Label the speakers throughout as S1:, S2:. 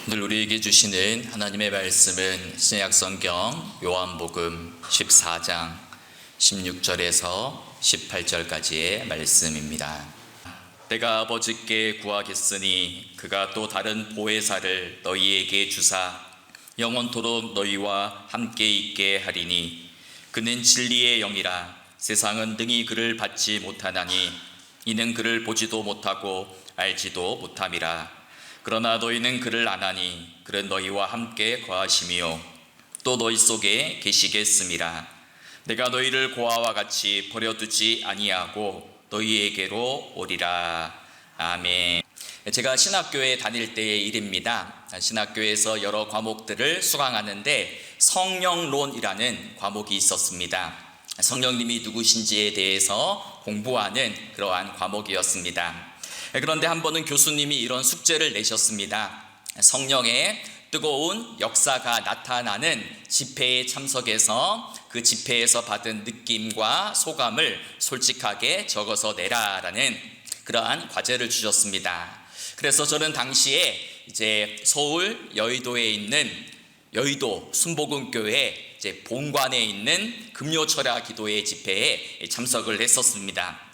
S1: 오늘 우리에게 주시는 하나님의 말씀은 신약성경 요한복음 14장 16절에서 18절까지의 말씀입니다. 내가 아버지께 구하겠으니 그가 또 다른 보혜사를 너희에게 주사 영원토록 너희와 함께 있게 하리니 그는 진리의 영이라. 세상은 능히 그를 받지 못하나니 이는 그를 보지도 못하고 알지도 못함이라. 그러나 너희는 그를 아나니 그는 너희와 함께 거하심이요 또 너희 속에 계시겠음이라. 내가 너희를 고아와 같이 버려두지 아니하고 너희에게로 오리라. 아멘. 제가 신학교에 다닐 때의 일입니다. 신학교에서 여러 과목들을 수강하는데 성령론이라는 과목이 있었습니다. 성령님이 누구신지에 대해서 공부하는 그러한 과목이었습니다. 그런데 한 번은 교수님이 이런 숙제를 내셨습니다. 성령의 뜨거운 역사가 나타나는 집회에 참석해서 그 집회에서 받은 느낌과 소감을 솔직하게 적어서 내라라는 그러한 과제를 주셨습니다. 그래서 저는 당시에 이제 서울 여의도에 있는 여의도 순복음교회 이제 본관에 있는 금요철야 기도회 집회에 참석을 했었습니다.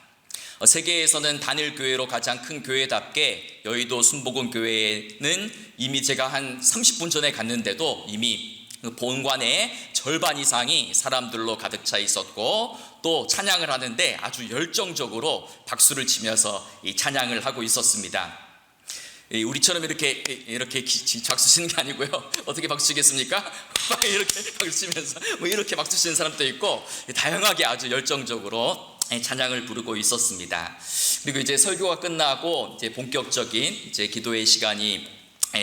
S1: 세계에서는 단일교회로 가장 큰 교회답게 여의도 순복음교회는 이미 제가 한 30분 전에 갔는데도 이미 본관의 절반 이상이 사람들로 가득 차 있었고, 또 찬양을 하는데 아주 열정적으로 박수를 치면서 이 찬양을 하고 있었습니다. 우리처럼 이렇게 박수 치는 게 아니고요. 어떻게 박수 치겠습니까? 이렇게 박수 치면서 이렇게 박수 치는 사람도 있고, 다양하게 아주 열정적으로 찬양을 부르고 있었습니다. 그리고 이제 설교가 끝나고 이제 본격적인 이제 기도의 시간이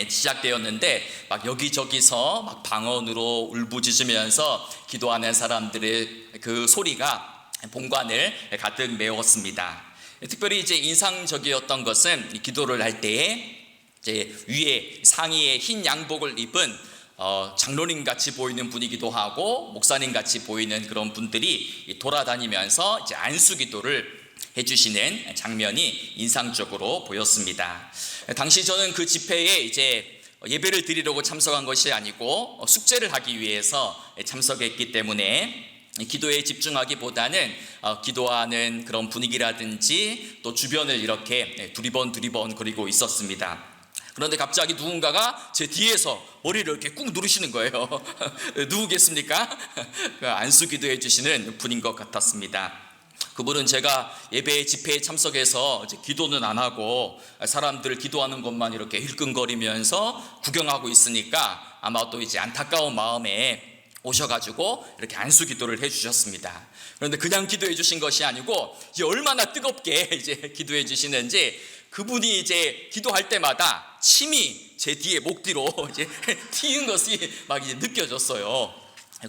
S1: 시작되었는데, 막 여기저기서 막 방언으로 울부짖으면서 기도하는 사람들의 그 소리가 본관을 가득 메웠습니다. 특별히 이제 인상적이었던 것은 기도를 할 때에 이제 위에 상의에 흰 양복을 입은 장로님 같이 보이는 분이기도 하고 목사님 같이 보이는 그런 분들이 돌아다니면서 이제 안수기도를 해주시는 장면이 인상적으로 보였습니다. 당시 저는 그 집회에 이제 예배를 드리려고 참석한 것이 아니고 숙제를 하기 위해서 참석했기 때문에 기도에 집중하기보다는 기도하는 그런 분위기라든지 또 주변을 이렇게 두리번 거리고 있었습니다. 그런데 갑자기 누군가가 제 뒤에서 머리를 이렇게 꾹 누르시는 거예요. 누구겠습니까? 안수 기도해 주시는 분인 것 같았습니다. 그분은 제가 예배 집회에 참석해서 이제 기도는 안 하고 사람들 기도하는 것만 이렇게 힐끔거리면서 구경하고 있으니까 아마 또 이제 안타까운 마음에 오셔가지고 이렇게 안수 기도를 해주셨습니다. 그런데 그냥 기도해 주신 것이 아니고 이제 얼마나 뜨겁게 이제 기도해 주시는지, 그분이 이제 기도할 때마다 침이 제 뒤에 목 뒤로 이제 튀는 것이 막 이제 느껴졌어요.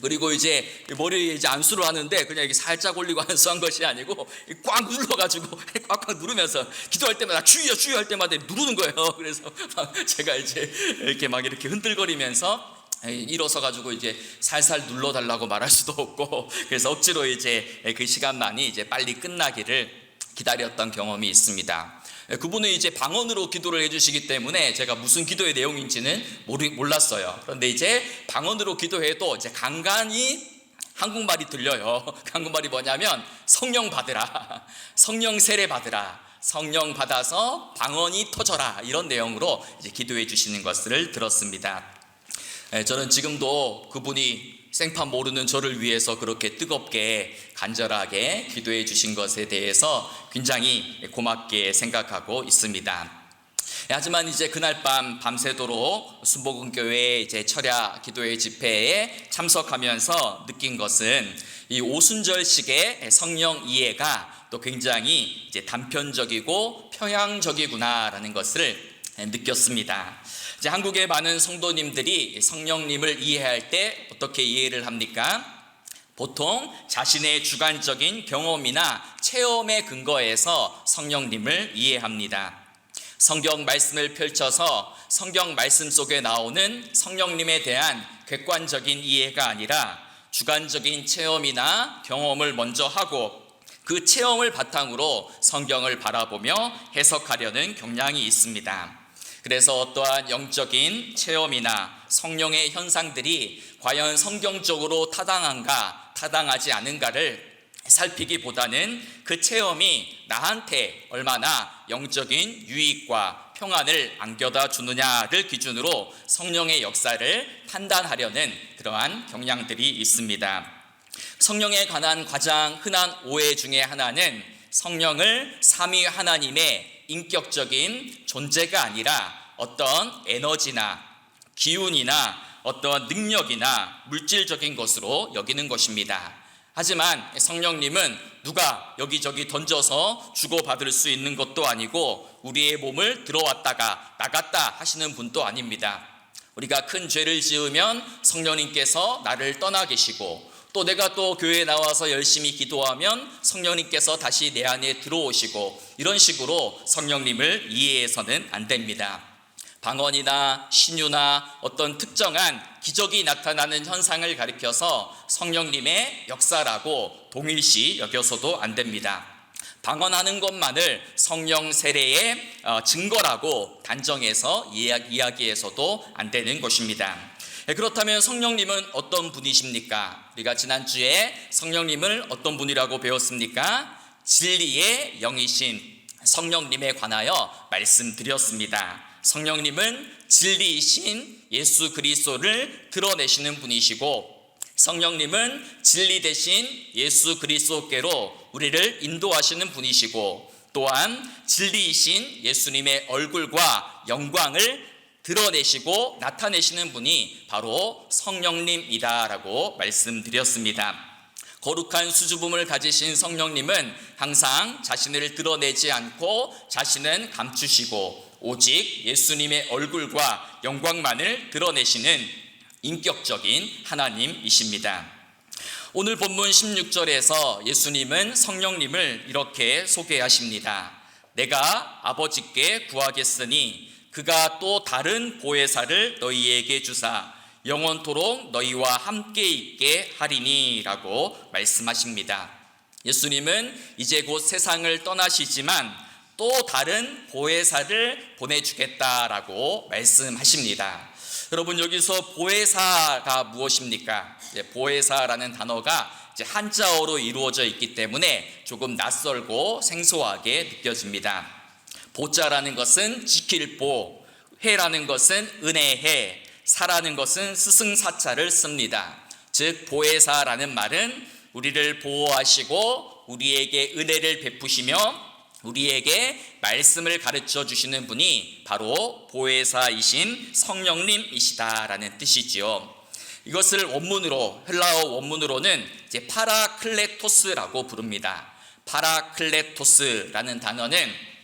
S1: 그리고 이제 머리에 이제 안수를 하는데 그냥 이렇게 살짝 올리고 안수한 것이 아니고 꽉 눌러가지고 꽉꽉 누르면서 기도할 때마다 주여 주여 할 때마다 누르는 거예요. 그래서 제가 이제 이렇게 막 이렇게 흔들거리면서 일어서 가지고 이제 살살 눌러달라고 말할 수도 없고, 그래서 억지로 이제 그 시간만이 이제 빨리 끝나기를 기다렸던 경험이 있습니다. 그분은 이제 방언으로 기도를 해주시기 때문에 제가 무슨 기도의 내용인지는 몰랐어요. 그런데 이제 방언으로 기도해도 이제 간간히 한국말이 들려요. 한국말이 뭐냐면 성령 받으라, 성령 세례 받으라, 성령 받아서 방언이 터져라, 이런 내용으로 이제 기도해 주시는 것을 들었습니다. 저는 지금도 그분이 생판 모르는 저를 위해서 그렇게 뜨겁게 간절하게 기도해 주신 것에 대해서 굉장히 고맙게 생각하고 있습니다. 하지만 이제 그날 밤새도록 순복음교회 이제 철야 기도회 집회에 참석하면서 느낀 것은 이 오순절식의 성령 이해가 또 굉장히 이제 단편적이고 평양적이구나라는 것을 느꼈습니다. 이제 한국의 많은 성도님들이 성령님을 이해할 때 어떻게 이해를 합니까? 보통 자신의 주관적인 경험이나 체험에 근거해서 성령님을 이해합니다. 성경 말씀을 펼쳐서 성경 말씀 속에 나오는 성령님에 대한 객관적인 이해가 아니라 주관적인 체험이나 경험을 먼저 하고 그 체험을 바탕으로 성경을 바라보며 해석하려는 경향이 있습니다. 그래서 어떠한 영적인 체험이나 성령의 현상들이 과연 성경적으로 타당한가, 타당하지 않은가를 살피기보다는 그 체험이 나한테 얼마나 영적인 유익과 평안을 안겨다 주느냐를 기준으로 성령의 역사를 판단하려는 그러한 경향들이 있습니다. 성령에 관한 가장 흔한 오해 중에 하나는 성령을 삼위 하나님의 인격적인 존재가 아니라 어떤 에너지나 기운이나 어떤 능력이나 물질적인 것으로 여기는 것입니다. 하지만 성령님은 누가 여기저기 던져서 주고받을 수 있는 것도 아니고 우리의 몸을 들어왔다가 나갔다 하시는 분도 아닙니다. 우리가 큰 죄를 지으면 성령님께서 나를 떠나 계시고, 또 내가 또 교회에 나와서 열심히 기도하면 성령님께서 다시 내 안에 들어오시고, 이런 식으로 성령님을 이해해서는 안 됩니다. 방언이나 신유나 어떤 특정한 기적이 나타나는 현상을 가리켜서 성령님의 역사라고 동일시 여겨서도 안 됩니다. 방언하는 것만을 성령 세례의 증거라고 단정해서 이야기해서도 안 되는 것입니다. 그렇다면 성령님은 어떤 분이십니까? 우리가 지난주에 성령님을 어떤 분이라고 배웠습니까? 진리의 영이신 성령님에 관하여 말씀드렸습니다. 성령님은 진리이신 예수 그리스도를 드러내시는 분이시고, 성령님은 진리 대신 예수 그리스도께로 우리를 인도하시는 분이시고, 또한 진리이신 예수님의 얼굴과 영광을 드러내시고 나타내시는 분이 바로 성령님이다라고 말씀드렸습니다. 거룩한 수줍음을 가지신 성령님은 항상 자신을 드러내지 않고 자신은 감추시고 오직 예수님의 얼굴과 영광만을 드러내시는 인격적인 하나님이십니다. 오늘 본문 16절에서 예수님은 성령님을 이렇게 소개하십니다. 내가 아버지께 구하겠으니 그가 또 다른 보혜사를 너희에게 주사 영원토록 너희와 함께 있게 하리니 라고 말씀하십니다. 예수님은 이제 곧 세상을 떠나시지만 또 다른 보혜사를 보내주겠다라고 말씀하십니다. 여러분, 여기서 보혜사가 무엇입니까? 보혜사라는 단어가 한자어로 이루어져 있기 때문에 조금 낯설고 생소하게 느껴집니다. 보자라는 것은 지킬 보, 해라는 것은 은혜해, 사라는 것은 스승사자를 씁니다. 즉 보혜사라는 말은 우리를 보호하시고 우리에게 은혜를 베푸시며 우리에게 말씀을 가르쳐 주시는 분이 바로 보혜사이신 성령님이시다라는 뜻이지요. 이것을 원문으로, 헬라어 원문으로는 이제 파라클레토스라고 부릅니다. 파라클레토스라는 단어는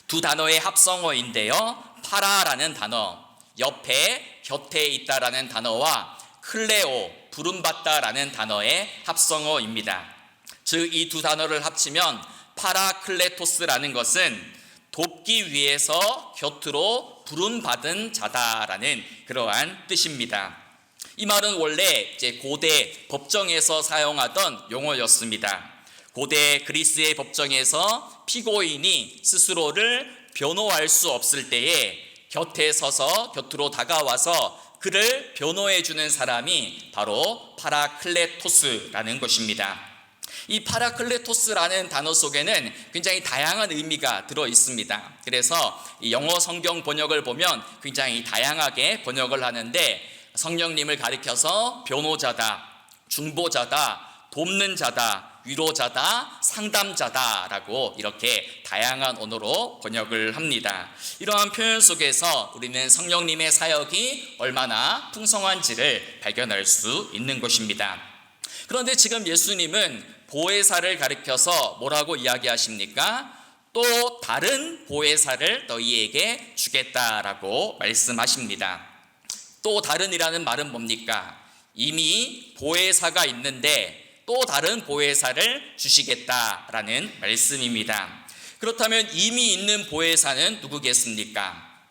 S1: 두 단어의 합성어인데요. 파라라는 단어, 옆에 곁에 있다라는 단어와 클레오, 부름받다라는 단어의 합성어입니다. 즉 이 두 단어를 합치면 파라클레토스라는 것은 돕기 위해서 곁으로 부름받은 자다라는 그러한 뜻입니다. 이 말은 원래 이제 고대 법정에서 사용하던 용어였습니다. 고대 그리스의 법정에서 피고인이 스스로를 변호할 수 없을 때에 곁에 서서 곁으로 다가와서 그를 변호해 주는 사람이 바로 파라클레토스라는 것입니다. 이 파라클레토스라는 단어 속에는 굉장히 다양한 의미가 들어 있습니다. 그래서 이 영어 성경 번역을 보면 굉장히 다양하게 번역을 하는데, 성령님을 가리켜서 변호자다, 중보자다, 돕는 자다, 위로자다, 상담자다라고 이렇게 다양한 언어로 번역을 합니다. 이러한 표현 속에서 우리는 성령님의 사역이 얼마나 풍성한지를 발견할 수 있는 것입니다. 그런데 지금 예수님은 보혜사를 가리켜서 뭐라고 이야기하십니까? 또 다른 보혜사를 너희에게 주겠다라고 말씀하십니다. 또 다른이라는 말은 뭡니까? 이미 보혜사가 있는데 또 다른 보혜사를 주시겠다라는 말씀입니다. 그렇다면 이미 있는 보혜사는 누구겠습니까?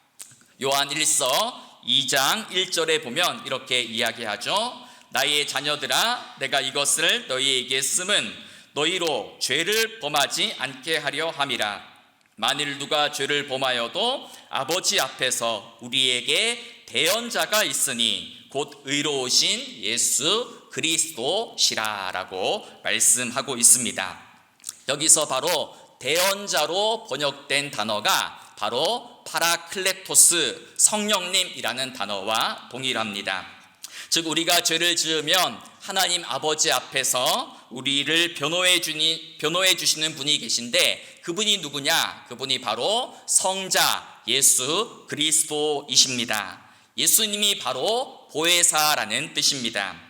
S1: 요한 1서 2장 1절에 보면 이렇게 이야기하죠. 나의 자녀들아, 내가 이것을 너희에게 쓰면 너희로 죄를 범하지 않게 하려 함이라. 만일 누가 죄를 범하여도 아버지 앞에서 우리에게 대언자가 있으니 곧 의로우신 예수 그리스도시라라고 말씀하고 있습니다. 여기서 바로 대언자로 번역된 단어가 바로 파라클레토스, 성령님이라는 단어와 동일합니다. 즉 우리가 죄를 지으면 하나님 아버지 앞에서 우리를 변호해 주시는 분이 계신데, 그분이 누구냐? 그분이 바로 성자 예수 그리스도이십니다. 예수님이 바로 보혜사라는 뜻입니다.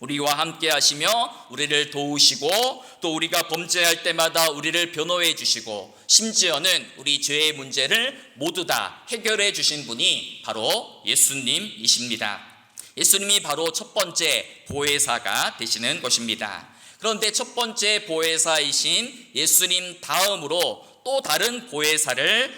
S1: 우리와 함께 하시며 우리를 도우시고, 또 우리가 범죄할 때마다 우리를 변호해 주시고, 심지어는 우리 죄의 문제를 모두 다 해결해 주신 분이 바로 예수님이십니다. 예수님이 바로 첫 번째 보혜사가 되시는 것입니다. 그런데 첫 번째 보혜사이신 예수님 다음으로 또 다른 보혜사이신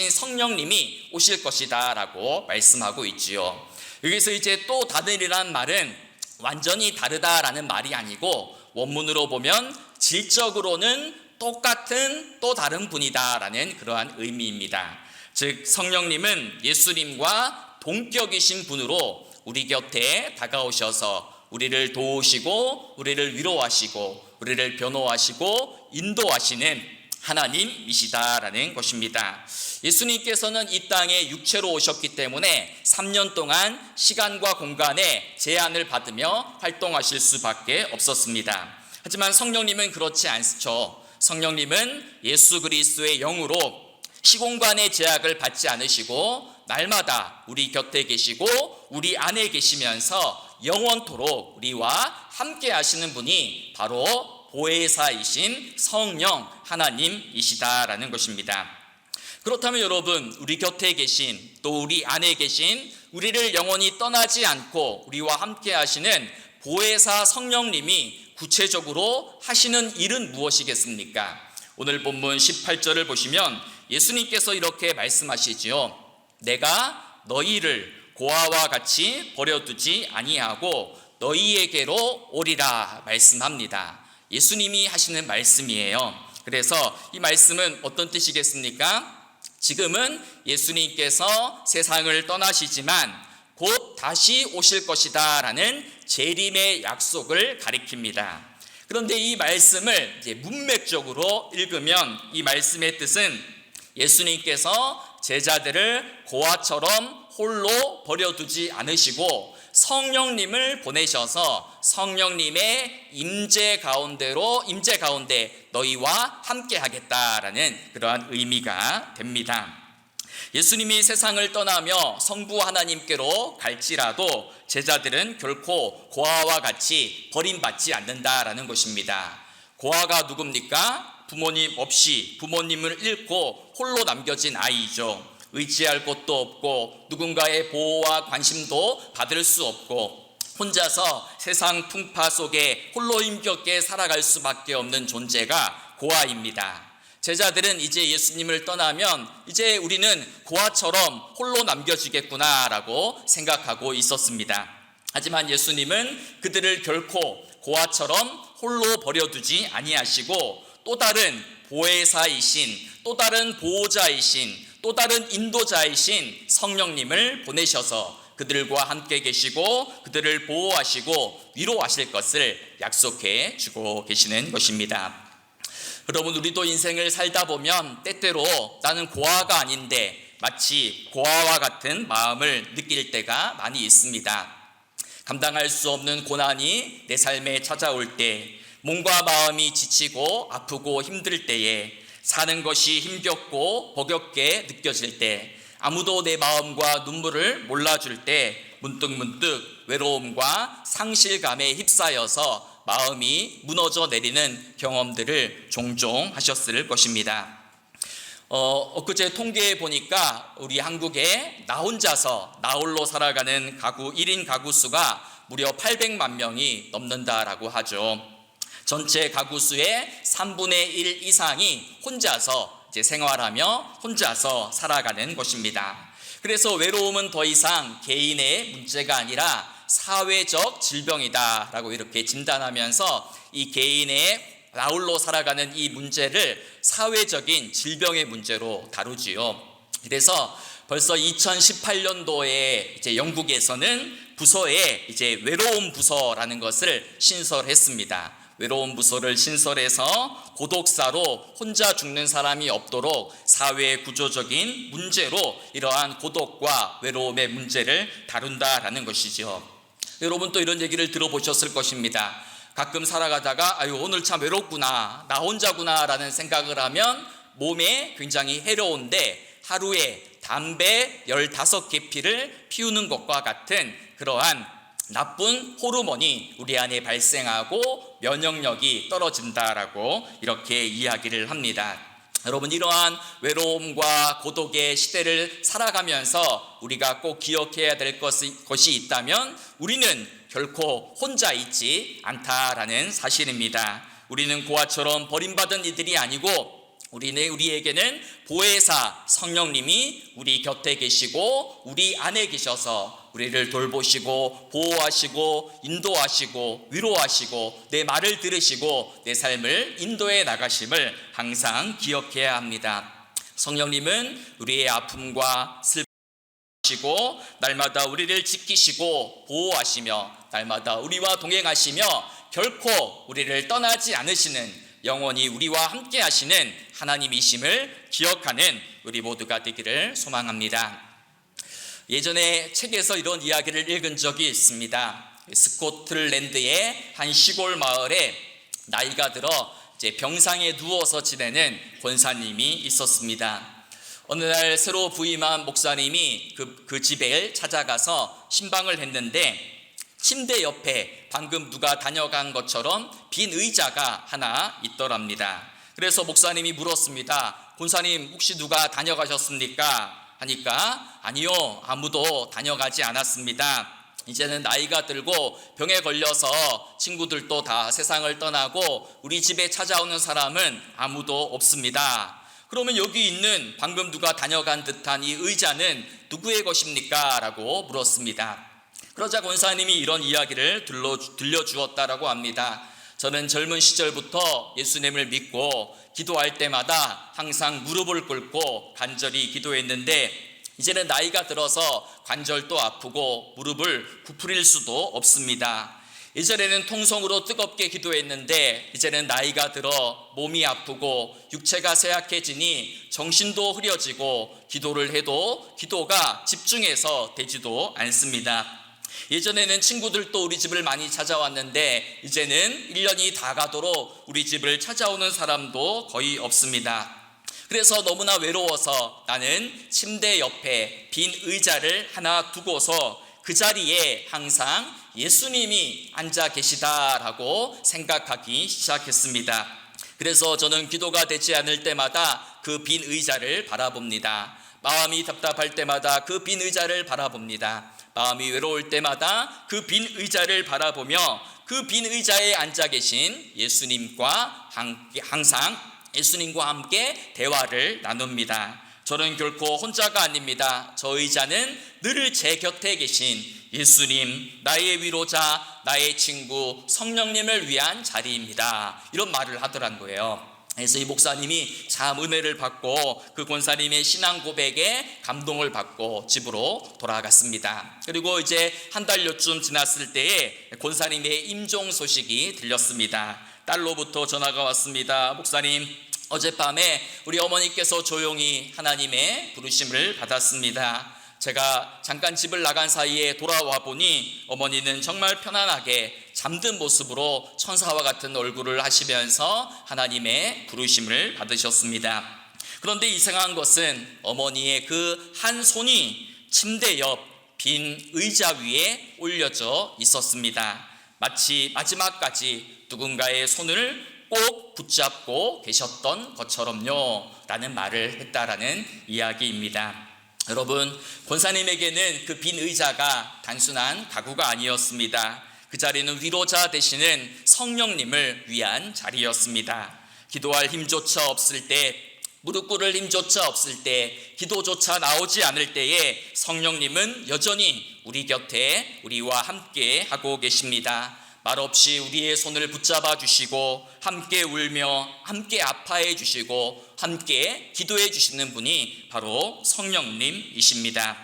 S1: 성령님이 오실 것이다 라고 말씀하고 있지요. 여기서 이제 또 다르리란 말은 완전히 다르다라는 말이 아니고, 원문으로 보면 질적으로는 똑같은 또 다른 분이다라는 그러한 의미입니다. 즉 성령님은 예수님과 동격이신 분으로 우리 곁에 다가오셔서 우리를 도우시고, 우리를 위로하시고, 우리를 변호하시고 인도하시는 하나님이시다라는 것입니다. 예수님께서는 이 땅에 육체로 오셨기 때문에 3년 동안 시간과 공간에 제한을 받으며 활동하실 수밖에 없었습니다. 하지만 성령님은 그렇지 않죠. 성령님은 예수 그리스도의 영으로 시공간의 제약을 받지 않으시고 날마다 우리 곁에 계시고 우리 안에 계시면서 영원토록 우리와 함께 하시는 분이 바로 보혜사이신 성령 하나님이시다라는 것입니다. 그렇다면 여러분, 우리 곁에 계신, 또 우리 안에 계신, 우리를 영원히 떠나지 않고 우리와 함께 하시는 보혜사 성령님이 구체적으로 하시는 일은 무엇이겠습니까? 오늘 본문 18절을 보시면 예수님께서 이렇게 말씀하시지요. 내가 너희를 고아와 같이 버려두지 아니하고 너희에게로 오리라 말씀합니다. 예수님이 하시는 말씀이에요. 그래서 이 말씀은 어떤 뜻이겠습니까? 지금은 예수님께서 세상을 떠나시지만 곧 다시 오실 것이다 라는 재림의 약속을 가리킵니다. 그런데 이 말씀을 이제 문맥적으로 읽으면 이 말씀의 뜻은 예수님께서 제자들을 고아처럼 홀로 버려두지 않으시고 성령님을 보내셔서 성령님의 임재 가운데 너희와 함께 하겠다라는 그러한 의미가 됩니다. 예수님이 세상을 떠나며 성부 하나님께로 갈지라도 제자들은 결코 고아와 같이 버림받지 않는다라는 것입니다. 고아가 누굽니까? 부모님 없이 부모님을 잃고 홀로 남겨진 아이죠. 의지할 곳도 없고 누군가의 보호와 관심도 받을 수 없고 혼자서 세상 풍파 속에 홀로 힘겹게 살아갈 수밖에 없는 존재가 고아입니다. 제자들은 이제 예수님을 떠나면 이제 우리는 고아처럼 홀로 남겨지겠구나라고 생각하고 있었습니다. 하지만 예수님은 그들을 결코 고아처럼 홀로 버려두지 아니하시고 또 다른 보혜사이신, 또 다른 보호자이신, 또 다른 인도자이신 성령님을 보내셔서 그들과 함께 계시고 그들을 보호하시고 위로하실 것을 약속해 주고 계시는 것입니다. 여러분, 우리도 인생을 살다 보면 때때로 나는 고아가 아닌데 마치 고아와 같은 마음을 느낄 때가 많이 있습니다. 감당할 수 없는 고난이 내 삶에 찾아올 때, 몸과 마음이 지치고 아프고 힘들 때에, 사는 것이 힘겹고 버겁게 느껴질 때, 아무도 내 마음과 눈물을 몰라줄 때 문득문득 외로움과 상실감에 휩싸여서 마음이 무너져 내리는 경험들을 종종 하셨을 것입니다. 엊그제 통계에 보니까 우리 한국에 나 홀로 살아가는 가구 1인 가구 수가 무려 800만 명이 넘는다라고 하죠. 전체 가구 수의 3분의 1 이상이 혼자서 이제 생활하며 혼자서 살아가는 것입니다. 그래서 외로움은 더 이상 개인의 문제가 아니라 사회적 질병이다라고 이렇게 진단하면서 이 개인의 나홀로 살아가는 이 문제를 사회적인 질병의 문제로 다루지요. 그래서 벌써 2018년도에 이제 영국에서는 부서에 이제 외로움 부서라는 것을 신설했습니다. 외로움 부서를 신설해서 고독사로 혼자 죽는 사람이 없도록 사회 구조적인 문제로 이러한 고독과 외로움의 문제를 다룬다라는 것이죠. 여러분 또 이런 얘기를 들어보셨을 것입니다. 가끔 살아가다가 아유 오늘 참 외롭구나, 나 혼자구나 라는 생각을 하면 몸에 굉장히 해로운데 하루에 담배 15개 피를 피우는 것과 같은 그러한 나쁜 호르몬이 우리 안에 발생하고 면역력이 떨어진다라고 이렇게 이야기를 합니다. 여러분 이러한 외로움과 고독의 시대를 살아가면서 우리가 꼭 기억해야 될 것이 있다면 우리는 결코 혼자 있지 않다라는 사실입니다. 우리는 고아처럼 버림받은 이들이 아니고 우리에게는 보혜사 성령님이 우리 곁에 계시고 우리 안에 계셔서 우리를 돌보시고 보호하시고 인도하시고 위로하시고 내 말을 들으시고 내 삶을 인도해 나가심을 항상 기억해야 합니다. 성령님은 우리의 아픔과 슬픔이시고 날마다 우리를 지키시고 보호하시며 날마다 우리와 동행하시며 결코 우리를 떠나지 않으시는 영원히 우리와 함께 하시는 하나님이심을 기억하는 우리 모두가 되기를 소망합니다. 예전에 책에서 이런 이야기를 읽은 적이 있습니다. 스코틀랜드의 한 시골 마을에 나이가 들어 이제 병상에 누워서 지내는 권사님이 있었습니다. 어느 날 새로 부임한 목사님이 그 집에 찾아가서 신방을 했는데 침대 옆에 방금 누가 다녀간 것처럼 빈 의자가 하나 있더랍니다. 그래서 목사님이 물었습니다. 권사님 혹시 누가 다녀가셨습니까? 하니까 아니요 아무도 다녀가지 않았습니다. 이제는 나이가 들고 병에 걸려서 친구들도 다 세상을 떠나고 우리 집에 찾아오는 사람은 아무도 없습니다. 그러면 여기 있는 방금 누가 다녀간 듯한 이 의자는 누구의 것입니까? 라고 물었습니다. 그러자 권사님이 이런 이야기를 들려주었다라고 합니다. 저는 젊은 시절부터 예수님을 믿고 기도할 때마다 항상 무릎을 꿇고 간절히 기도했는데 이제는 나이가 들어서 관절도 아프고 무릎을 구부릴 수도 없습니다. 예전에는 통성으로 뜨겁게 기도했는데 이제는 나이가 들어 몸이 아프고 육체가 쇠약해지니 정신도 흐려지고 기도를 해도 기도가 집중해서 되지도 않습니다. 예전에는 친구들도 우리 집을 많이 찾아왔는데 이제는 1년이 다 가도록 우리 집을 찾아오는 사람도 거의 없습니다. 그래서 너무나 외로워서 나는 침대 옆에 빈 의자를 하나 두고서 그 자리에 항상 예수님이 앉아 계시다라고 생각하기 시작했습니다. 그래서 저는 기도가 되지 않을 때마다 그 빈 의자를 바라봅니다. 마음이 답답할 때마다 그 빈 의자를 바라봅니다. 마음이 외로울 때마다 그 빈 의자를 바라보며 그 빈 의자에 앉아 계신 예수님과 항상 예수님과 함께 대화를 나눕니다. 저는 결코 혼자가 아닙니다. 저 의자는 늘 제 곁에 계신 예수님, 나의 위로자, 나의 친구, 성령님을 위한 자리입니다. 이런 말을 하더란 거예요. 그래서 이 목사님이 참 은혜를 받고 그 권사님의 신앙 고백에 감동을 받고 집으로 돌아갔습니다. 그리고 이제 한 달여쯤 지났을 때에 권사님의 임종 소식이 들렸습니다. 딸로부터 전화가 왔습니다. 목사님, 어젯밤에 우리 어머니께서 조용히 하나님의 부르심을 받았습니다. 제가 잠깐 집을 나간 사이에 돌아와 보니 어머니는 정말 편안하게 잠든 모습으로 천사와 같은 얼굴을 하시면서 하나님의 부르심을 받으셨습니다. 그런데 이상한 것은 어머니의 그 한 손이 침대 옆 빈 의자 위에 올려져 있었습니다. 마치 마지막까지 누군가의 손을 꼭 붙잡고 계셨던 것처럼요 라는 말을 했다라는 이야기입니다. 여러분, 권사님에게는 그 빈 의자가 단순한 가구가 아니었습니다. 그 자리는 위로자 되시는 성령님을 위한 자리였습니다. 기도할 힘조차 없을 때, 무릎 꿇을 힘조차 없을 때, 기도조차 나오지 않을 때에 성령님은 여전히 우리 곁에 우리와 함께 하고 계십니다. 말없이 우리의 손을 붙잡아 주시고 함께 울며 함께 아파해 주시고 함께 기도해 주시는 분이 바로 성령님이십니다.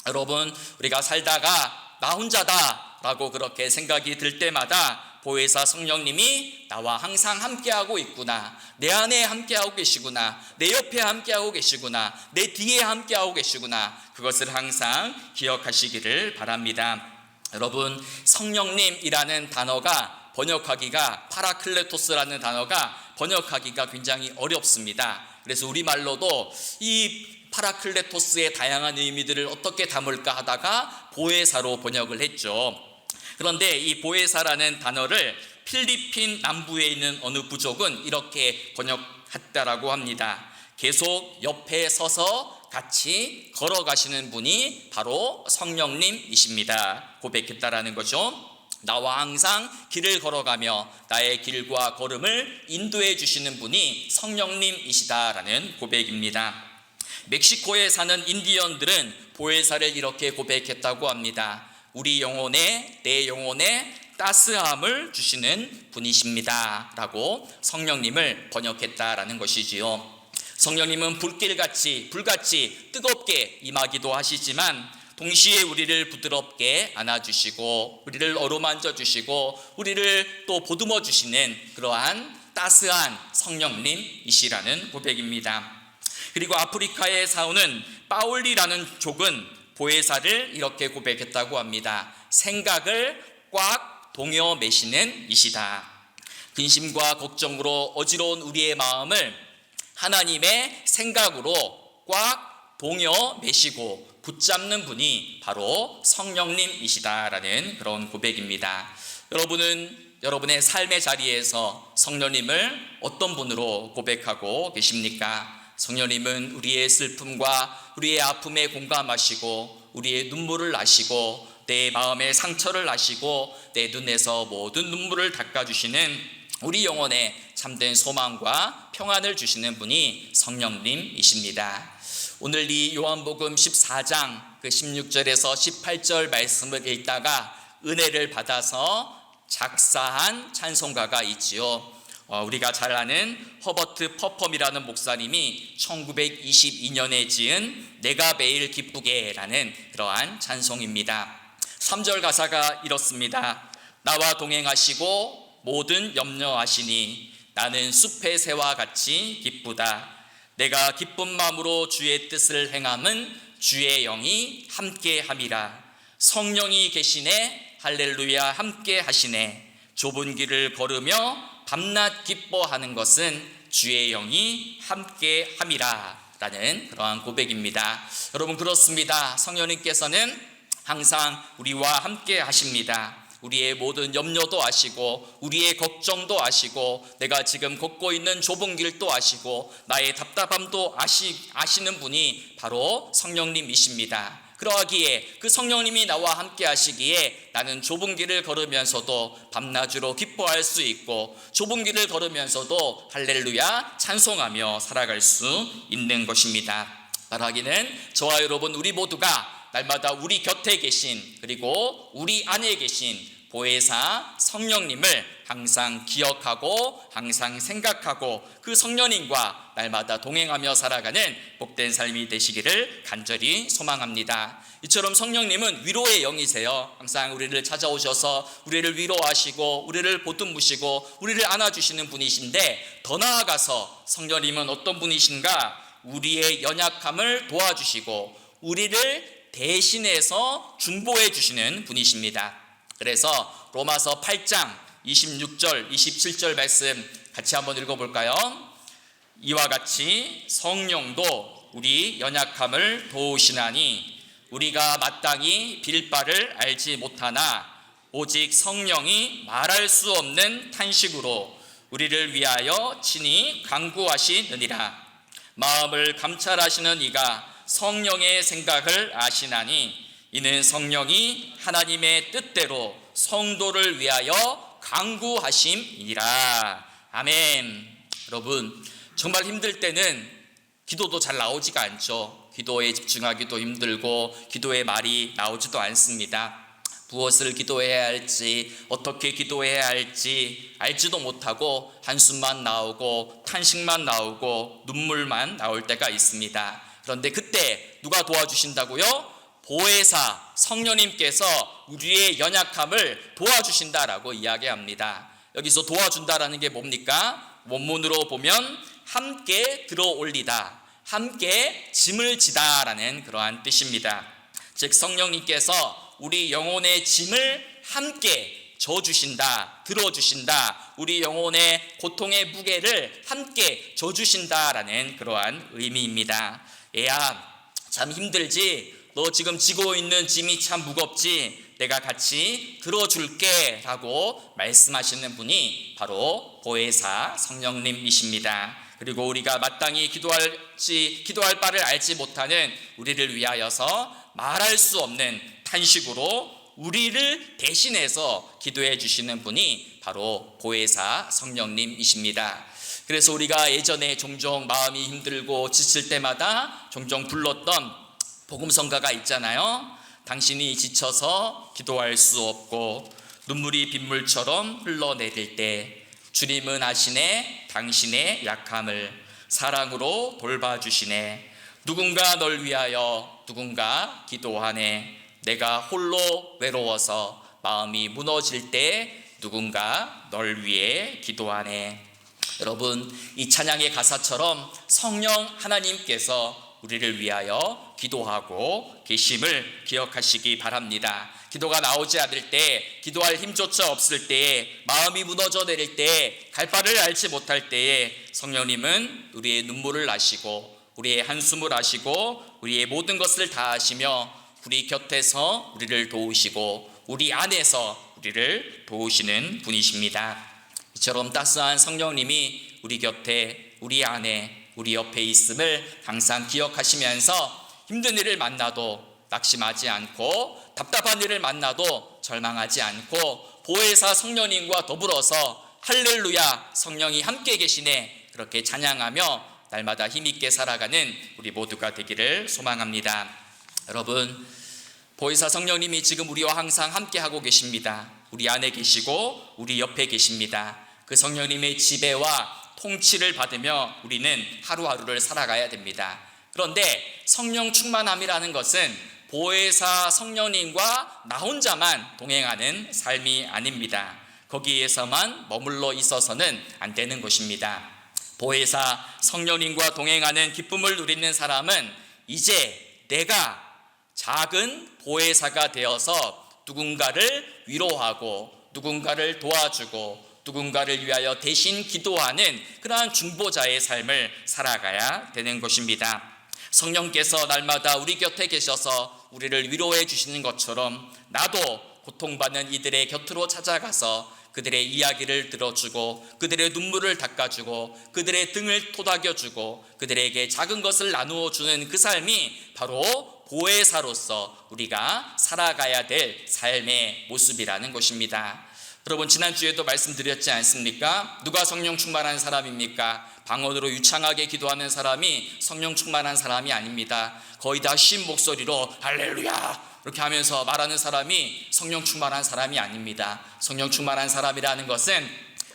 S1: 여러분, 우리가 살다가 나 혼자다 라고 그렇게 생각이 들 때마다 보혜사 성령님이 나와 항상 함께하고 있구나, 내 안에 함께하고 계시구나, 내 옆에 함께하고 계시구나, 내 뒤에 함께하고 계시구나, 그것을 항상 기억하시기를 바랍니다. 여러분, 성령님이라는 단어가 번역하기가, 파라클레토스라는 단어가 번역하기가 굉장히 어렵습니다. 그래서 우리말로도 이 파라클레토스의 다양한 의미들을 어떻게 담을까 하다가 보혜사로 번역을 했죠. 그런데 이 보혜사라는 단어를 필리핀 남부에 있는 어느 부족은 이렇게 번역했다라고 합니다. 계속 옆에 서서 같이 걸어가시는 분이 바로 성령님이십니다. 고백했다라는 거죠. 나와 항상 길을 걸어가며 나의 길과 걸음을 인도해 주시는 분이 성령님이시다라는 고백입니다. 멕시코에 사는 인디언들은 보혜사를 이렇게 고백했다고 합니다. 우리 영혼에, 내 영혼에 따스함을 주시는 분이십니다 라고 성령님을 번역했다라는 것이지요. 성령님은 불길같이, 불같이 뜨겁게 임하기도 하시지만 동시에 우리를 부드럽게 안아주시고 우리를 어루만져 주시고 우리를 또 보듬어 주시는 그러한 따스한 성령님이시라는 고백입니다. 그리고 아프리카에 사오는 빠올리라는 족은 보혜사를 이렇게 고백했다고 합니다. 생각을 꽉 동여 매시는 이시다. 근심과 걱정으로 어지러운 우리의 마음을 하나님의 생각으로 꽉 동여 매시고 붙잡는 분이 바로 성령님이시다라는 그런 고백입니다. 여러분은 여러분의 삶의 자리에서 성령님을 어떤 분으로 고백하고 계십니까? 성령님은 우리의 슬픔과 우리의 아픔에 공감하시고 우리의 눈물을 아시고 내 마음의 상처를 아시고 내 눈에서 모든 눈물을 닦아주시는 우리 영혼에 참된 소망과 평안을 주시는 분이 성령님이십니다. 오늘 이 요한복음 14장 16절에서 18절 말씀을 읽다가 은혜를 받아서 작사한 찬송가가 있지요. 우리가 잘 아는 허버트 퍼펌이라는 목사님이 1922년에 지은 내가 매일 기쁘게 라는 그러한 찬송입니다. 3절 가사가 이렇습니다. 나와 동행하시고 모든 염려하시니 나는 숲의 새와 같이 기쁘다. 내가 기쁜 마음으로 주의 뜻을 행함은 주의 영이 함께 함이라. 성령이 계시네 할렐루야 함께 하시네. 좁은 길을 걸으며 밤낮 기뻐하는 것은 주의 영이 함께 함이라 라는 그러한 고백입니다. 여러분, 그렇습니다. 성령님께서는 항상 우리와 함께 하십니다. 우리의 모든 염려도 아시고 우리의 걱정도 아시고 내가 지금 걷고 있는 좁은 길도 아시고 나의 답답함도 아시는 분이 바로 성령님이십니다. 그러하기에 그 성령님이 나와 함께 하시기에 나는 좁은 길을 걸으면서도 밤낮으로 기뻐할 수 있고 좁은 길을 걸으면서도 할렐루야 찬송하며 살아갈 수 있는 것입니다. 말하기는 저와 여러분 우리 모두가 날마다 우리 곁에 계신 그리고 우리 안에 계신 보혜사 성령님을 항상 기억하고 항상 생각하고 그 성령님과 날마다 동행하며 살아가는 복된 삶이 되시기를 간절히 소망합니다. 이처럼 성령님은 위로의 영이세요. 항상 우리를 찾아오셔서 우리를 위로하시고 우리를 보듬으시고 우리를 안아주시는 분이신데 더 나아가서 성령님은 어떤 분이신가? 우리의 연약함을 도와주시고 우리를 대신해서 중보해 주시는 분이십니다. 그래서 로마서 8장 26절 27절 말씀 같이 한번 읽어볼까요? 이와 같이 성령도 우리 연약함을 도우시나니 우리가 마땅히 빌 바를 알지 못하나 오직 성령이 말할 수 없는 탄식으로 우리를 위하여 친히 간구하시느니라. 마음을 감찰하시는 이가 성령의 생각을 아시나니 이는 성령이 하나님의 뜻대로 성도를 위하여 간구하심이니라. 아멘. 여러분, 정말 힘들 때는 기도도 잘 나오지가 않죠. 기도에 집중하기도 힘들고 기도의 말이 나오지도 않습니다. 무엇을 기도해야 할지, 어떻게 기도해야 할지 알지도 못하고 한숨만 나오고 탄식만 나오고 눈물만 나올 때가 있습니다. 그런데 그때 누가 도와주신다고요? 보혜사 성령님께서 우리의 연약함을 도와주신다라고 이야기합니다. 여기서 도와준다라는 게 뭡니까? 원문으로 보면 함께 들어올리다, 함께 짐을 지다라는 그러한 뜻입니다. 즉 성령님께서 우리 영혼의 짐을 함께 져주신다, 들어주신다, 우리 영혼의 고통의 무게를 함께 져주신다라는 그러한 의미입니다. 얘야, 참 힘들지? 너 지금 지고 있는 짐이 참 무겁지? 내가 같이 들어줄게 라고 말씀하시는 분이 바로 보혜사 성령님이십니다. 그리고 우리가 마땅히 기도할 바를 알지 못하는 우리를 위하여서 말할 수 없는 탄식으로 우리를 대신해서 기도해 주시는 분이 바로 보혜사 성령님이십니다. 그래서 우리가 예전에 종종 마음이 힘들고 지칠 때마다 종종 불렀던 복음성가가 있잖아요. 당신이 지쳐서 기도할 수 없고 눈물이 빗물처럼 흘러내릴 때 주님은 아시네 당신의 약함을 사랑으로 돌봐주시네. 누군가 널 위하여 누군가 기도하네. 내가 홀로 외로워서 마음이 무너질 때 누군가 널 위해 기도하네. 여러분, 이 찬양의 가사처럼 성령 하나님께서 우리를 위하여 기도하고 계심을 기억하시기 바랍니다. 기도가 나오지 않을 때, 기도할 힘조차 없을 때에, 마음이 무너져 내릴 때, 갈 바를 알지 못할 때에 성령님은 우리의 눈물을 아시고 우리의 한숨을 아시고 우리의 모든 것을 다 아시며 우리 곁에서 우리를 도우시고 우리 안에서 우리를 도우시는 분이십니다. 이처럼 따스한 성령님이 우리 곁에, 우리 안에, 우리 옆에 있음을 항상 기억하시면서 힘든 일을 만나도 낙심하지 않고 답답한 일을 만나도 절망하지 않고 보혜사 성령님과 더불어서 할렐루야 성령이 함께 계시네 그렇게 찬양하며 날마다 힘있게 살아가는 우리 모두가 되기를 소망합니다. 여러분, 보혜사 성령님이 지금 우리와 항상 함께 하고 계십니다. 우리 안에 계시고 우리 옆에 계십니다. 그 성령님의 지배와 통치를 받으며 우리는 하루하루를 살아가야 됩니다. 그런데 성령 충만함이라는 것은 보혜사 성령님과 나 혼자만 동행하는 삶이 아닙니다. 거기에서만 머물러 있어서는 안 되는 것입니다. 보혜사 성령님과 동행하는 기쁨을 누리는 사람은 이제 내가 작은 보혜사가 되어서 누군가를 위로하고 누군가를 도와주고 누군가를 위하여 대신 기도하는 그러한 중보자의 삶을 살아가야 되는 것입니다. 성령께서 날마다 우리 곁에 계셔서 우리를 위로해 주시는 것처럼 나도 고통받는 이들의 곁으로 찾아가서 그들의 이야기를 들어주고 그들의 눈물을 닦아주고 그들의 등을 토닥여주고 그들에게 작은 것을 나누어 주는 그 삶이 바로 보혜사로서 우리가 살아가야 될 삶의 모습이라는 것입니다. 여러분, 지난주에도 말씀드렸지 않습니까? 누가 성령 충만한 사람입니까? 방언으로 유창하게 기도하는 사람이 성령 충만한 사람이 아닙니다. 거의 다 쉰 목소리로 할렐루야 이렇게 하면서 말하는 사람이 성령 충만한 사람이 아닙니다. 성령 충만한 사람이라는 것은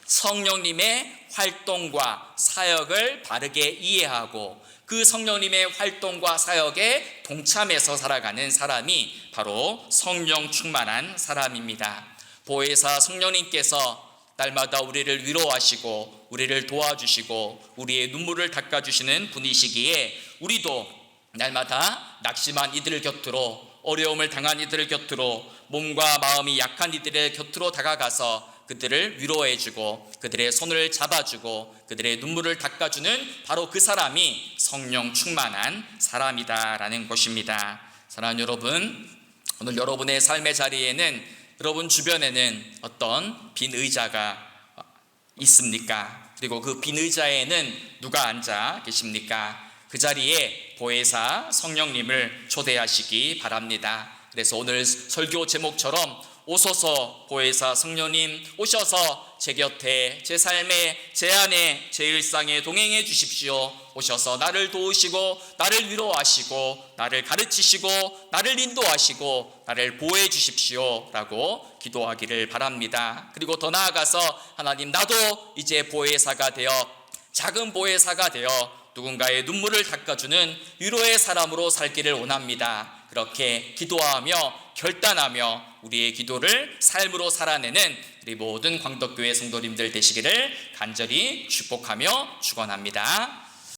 S1: 성령님의 활동과 사역을 바르게 이해하고 그 성령님의 활동과 사역에 동참해서 살아가는 사람이 바로 성령 충만한 사람입니다. 보혜사 성령님께서 날마다 우리를 위로하시고 우리를 도와주시고 우리의 눈물을 닦아주시는 분이시기에 우리도 날마다 낙심한 이들 곁으로 어려움을 당한 이들 곁으로 몸과 마음이 약한 이들의 곁으로 다가가서 그들을 위로해주고 그들의 손을 잡아주고 그들의 눈물을 닦아주는 바로 그 사람이 성령 충만한 사람이다라는 것입니다. 사랑하는 여러분, 오늘 여러분의 삶의 자리에는 여러분 주변에는 어떤 빈 의자가 있습니까? 그리고 그 빈 의자에는 누가 앉아 계십니까? 그 자리에 보혜사 성령님을 초대하시기 바랍니다. 그래서 오늘 설교 제목처럼 오소서 보혜사 성령님 오셔서 제 곁에, 제 삶에, 제 안에, 제 일상에 동행해 주십시오. 오셔서 나를 도우시고 나를 위로하시고 나를 가르치시고 나를 인도하시고 나를 보호해 주십시오 라고 기도하기를 바랍니다. 그리고 더 나아가서 하나님, 나도 이제 보혜사가 되어, 작은 보혜사가 되어 누군가의 눈물을 닦아주는 위로의 사람으로 살기를 원합니다. 그렇게 기도하며 결단하며 우리의 기도를 삶으로 살아내는 우리 모든 광덕교회 성도님들 되시기를 간절히 축복하며 축원합니다.